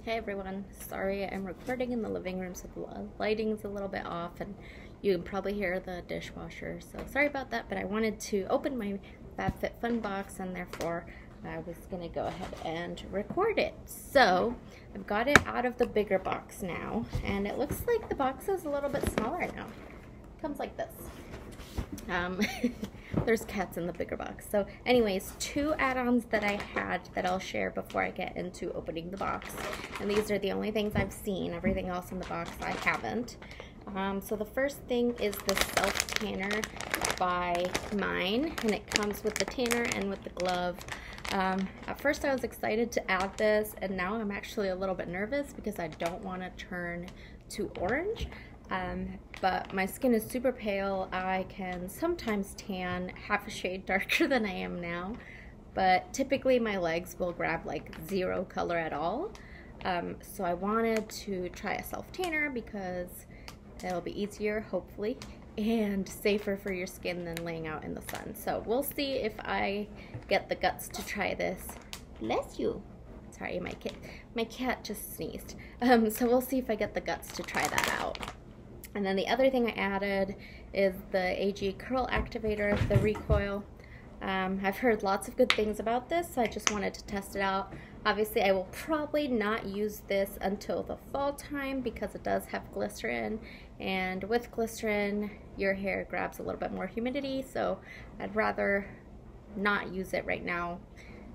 Hey everyone, sorry I'm recording in the living room so the lighting's a little bit off and you can probably hear the dishwasher, so sorry about that, but I wanted to open my FabFitFun box and therefore I was gonna go ahead and record it. So I've got it out of the bigger box now and it looks like the box is a little bit smaller now. It comes like this. There's cats in the bigger box. So anyways, two add-ons that I had that I'll share before I get into opening the box. And these are the only things I've seen. Everything else in the box I haven't. So the first thing is the Self Tanner by Mine. And it comes with the tanner and with the glove. At first I was excited to add this and now I'm actually a little bit nervous because I don't want to turn to orange. But my skin is super pale. I can sometimes tan half a shade darker than I am now, but typically my legs will grab like zero color at all. So I wanted to try a self tanner because it'll be easier, hopefully, and safer for your skin than laying out in the sun. So we'll see if I get the guts to try this. Bless you. Sorry, my cat just sneezed. So we'll see if I get the guts to try that out. And then the other thing I added is the AG Curl Activator, the Recoil. I've heard lots of good things about this, so I just wanted to test it out. Obviously, I will probably not use this until the fall time because it does have glycerin, and with glycerin, your hair grabs a little bit more humidity, so I'd rather not use it right now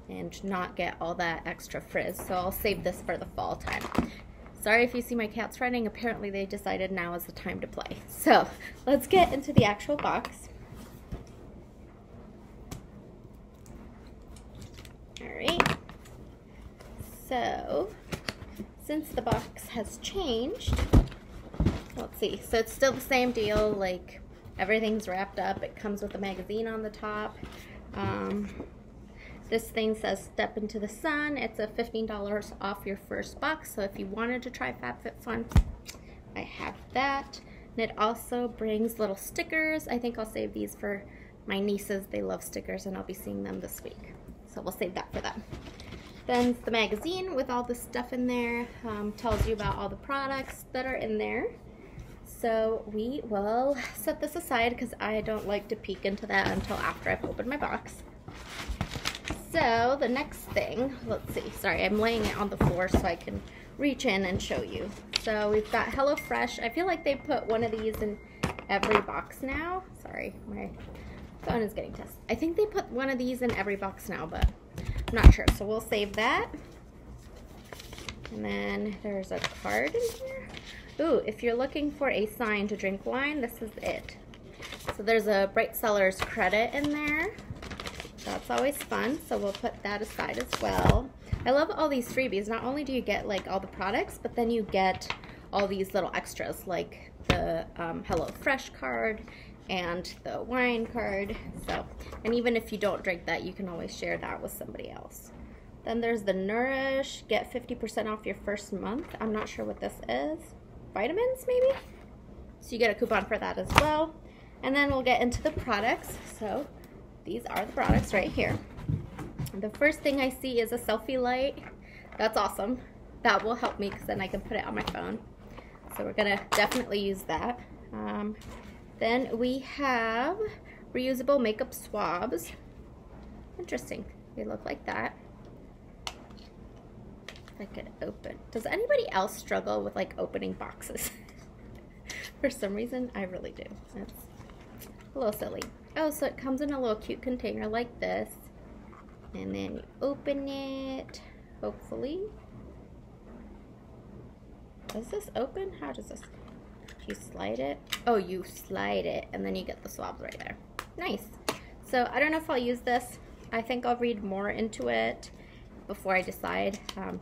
and not get all that extra frizz, so I'll save this for the fall time. Sorry if you see my cats running, apparently they decided now is the time to play. So let's get into the actual box. Alright, so since the box has changed, let's see, so it's still the same deal, like everything's wrapped up. It comes with a magazine on the top. This thing says step into the sun. It's a $15 off your first box. So if you wanted to try FabFitFun, I have that. And it also brings little stickers. I think I'll save these for my nieces. They love stickers and I'll be seeing them this week. So we'll save that for them. Then the magazine with all the stuff in there tells you about all the products that are in there. So we will set this aside because I don't like to peek into that until after I've opened my box. So the next thing, let's see, sorry, I'm laying it on the floor so I can reach in and show you. So we've got HelloFresh. I feel like they put one of these in every box now. Sorry, my phone is getting tested. I think they put one of these in every box now, but I'm not sure. So we'll save that. And then there's a card in here. Ooh, if you're looking for a sign to drink wine, this is it. So there's a Bright Sellers credit in there. That's always fun, so we'll put that aside as well. I love all these freebies. Not only do you get like all the products, but then you get all these little extras like the HelloFresh card and the wine card. So, and even if you don't drink that, you can always share that with somebody else. Then there's the Nourish, get 50% off your first month. I'm not sure what this is. Vitamins maybe? So you get a coupon for that as well. And then we'll get into the products. So these are the products right here. The first thing I see is a Selfie Light. That's awesome. That will help me because then I can put it on my phone. So we're gonna definitely use that. Then we have reusable makeup swabs. Interesting. They look like that. If I could open. Does anybody else struggle with like opening boxes? For some reason, I really do. That's a little silly. Oh, so it comes in a little cute container like this. And then you open it, hopefully. Does this open? How does this? Do you slide it? Oh, you slide it and then you get the swabs right there. Nice. So I don't know if I'll use this. I think I'll read more into it before I decide.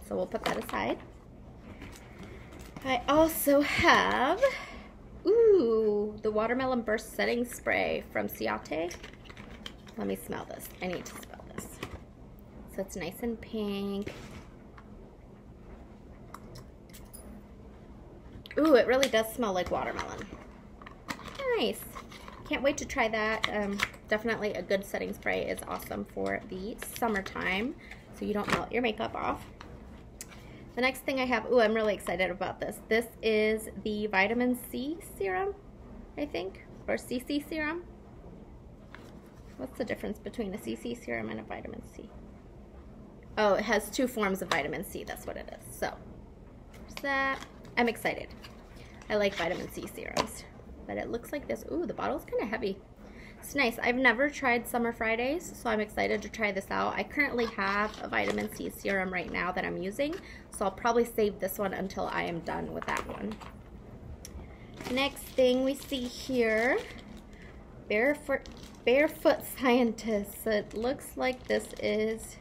So we'll put that aside. I also have the Watermelon Burst Setting Spray from Ciate. Let me smell this. I need to smell this. So it's nice and pink. Ooh, it really does smell like watermelon. Nice. Can't wait to try that. Definitely a good setting spray is awesome for the summertime so you don't melt your makeup off. The next thing I have, ooh, I'm really excited about this. This is the vitamin C serum, I think, or CC serum. What's the difference between a CC serum and a vitamin C? Oh, it has 2 forms of vitamin C, that's what it is. So, there's that. I'm excited. I like vitamin C serums, but it looks like this. Ooh, the bottle's kind of heavy. It's nice. I've never tried Summer Fridays, so I'm excited to try this out. I currently have a vitamin C serum right now that I'm using, so I'll probably save this one until I am done with that one. Next thing we see here, Barefoot Scientist. So it looks like this is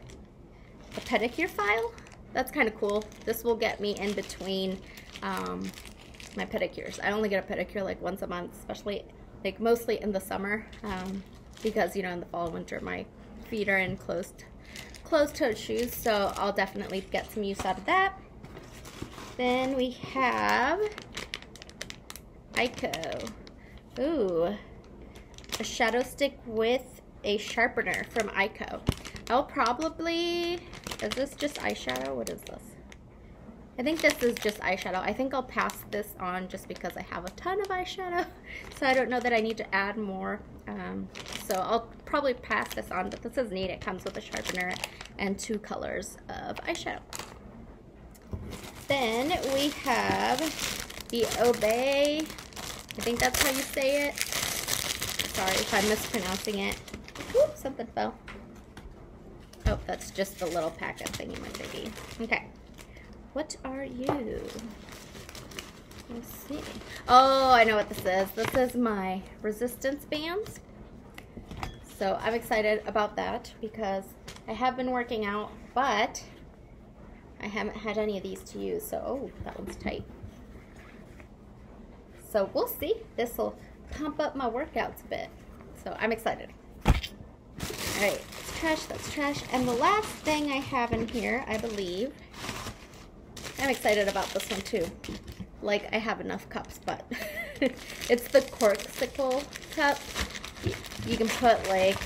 a Pedicure File. That's kind of cool. This will get me in between my pedicures. I only get a pedicure like once a month, especially like mostly in the summer, because you know in the fall and winter my feet are in closed-toed shoes, so I'll definitely get some use out of that. Then we have Aiko. Ooh, a shadow stick with a sharpener from Aiko. I'll probably, is this just eyeshadow? What is this? I think this is just eyeshadow. I think I'll pass this on just because I have a ton of eyeshadow. So I don't know that I need to add more. So I'll probably pass this on, but this is neat. It comes with a sharpener and 2 colors of eyeshadow. Then we have the Obey. I think that's how you say it. Sorry if I'm mispronouncing it. Oop, something fell. Oh, that's just the little packet thingy, my baby. Okay. What are you? Let's see. Oh, I know what this is. This is my resistance bands. So I'm excited about that because I have been working out, but I haven't had any of these to use. So, oh, that one's tight. So we'll see. This will pump up my workouts a bit. So I'm excited. All right, that's trash, that's trash. And the last thing I have in here, I believe, I'm excited about this one too. Like, I have enough cups, but it's the Corkcicle cup. You can put like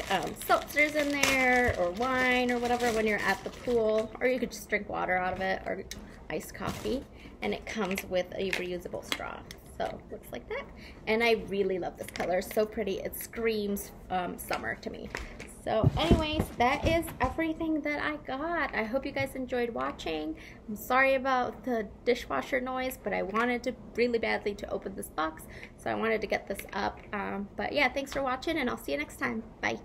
seltzers in there or wine or whatever when you're at the pool, or you could just drink water out of it or iced coffee. And it comes with a reusable straw. So looks like that. And I really love this color. It's so pretty. It screams summer to me. So anyways, that is everything that I got. I hope you guys enjoyed watching. I'm sorry about the dishwasher noise, but I wanted to really badly to open this box, so I wanted to get this up. But yeah, thanks for watching, and I'll see you next time. Bye.